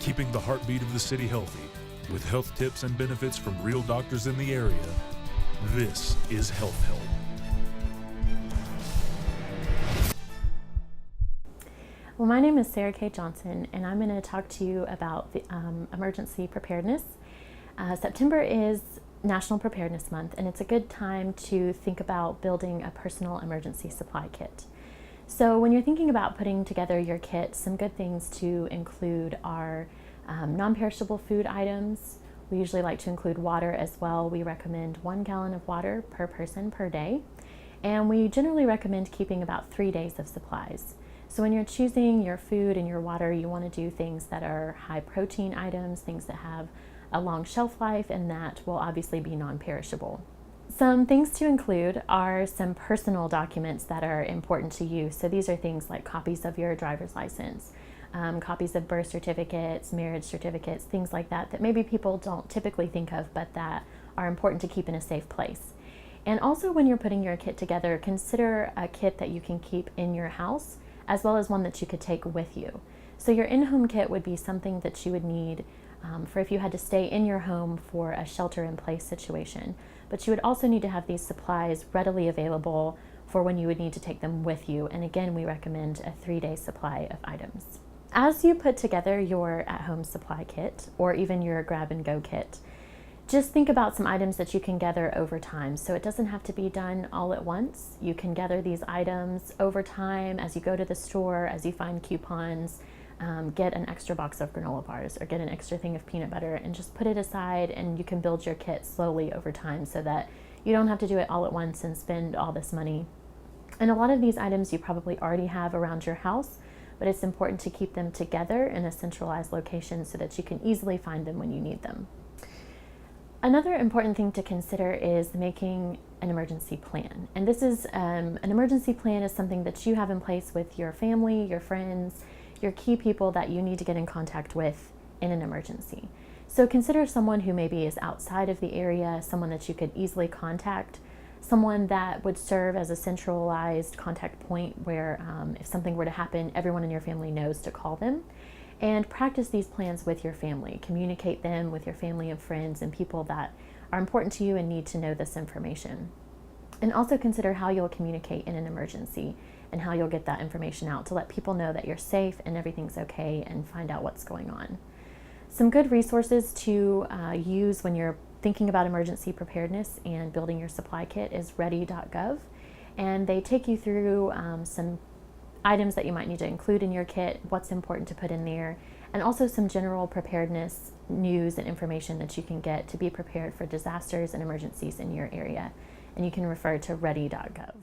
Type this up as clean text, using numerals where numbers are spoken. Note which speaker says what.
Speaker 1: keeping the heartbeat of the city healthy, with health tips and benefits from real doctors in the area. This is Health Help.
Speaker 2: Well, my name is Sarakay Johnson, and I'm going to talk to you about the emergency preparedness. September is National Preparedness Month, and it's a good time to think about building a personal emergency supply kit. So when you're thinking about putting together your kit, some good things to include are non-perishable food items. We usually like to include water as well. We recommend 1 gallon of water per person per day, and we generally recommend keeping about 3 days of supplies. So when you're choosing your food and your water, you want to do things that are high protein items, things that have a long shelf life, and that will obviously be non-perishable. Some things to include are some personal documents that are important to you. So these are things like copies of your driver's license, copies of birth certificates, marriage certificates, things like that, that maybe people don't typically think of, but that are important to keep in a safe place. And also when you're putting your kit together, consider a kit that you can keep in your house, as well as one that you could take with you. So your in-home kit would be something that you would need for if you had to stay in your home for a shelter-in-place situation. But you would also need to have these supplies readily available for when you would need to take them with you. And again, we recommend a 3-day supply of items. As you put together your at-home supply kit, or even your grab-and-go kit, just think about some items that you can gather over time. So it doesn't have to be done all at once. You can gather these items over time as you go to the store, as you find coupons, get an extra box of granola bars or get an extra thing of peanut butter and just put it aside, and you can build your kit slowly over time so that you don't have to do it all at once and spend all this money. And a lot of these items you probably already have around your house, but it's important to keep them together in a centralized location so that you can easily find them when you need them. Another important thing to consider is making an emergency plan. And this is, an emergency plan is something that you have in place with your family, your friends, your key people that you need to get in contact with in an emergency. So consider someone who maybe is outside of the area, someone that you could easily contact, someone that would serve as a centralized contact point where if something were to happen, everyone in your family knows to call them. And practice these plans with your family. Communicate them with your family and friends and people that are important to you and need to know this information. And also consider how you'll communicate in an emergency and how you'll get that information out to let people know that you're safe and everything's okay and find out what's going on. Some good resources to use when you're thinking about emergency preparedness and building your supply kit is ready.gov, and they take you through some items that you might need to include in your kit, what's important to put in there, and also some general preparedness news and information that you can get to be prepared for disasters and emergencies in your area. And you can refer to ready.gov.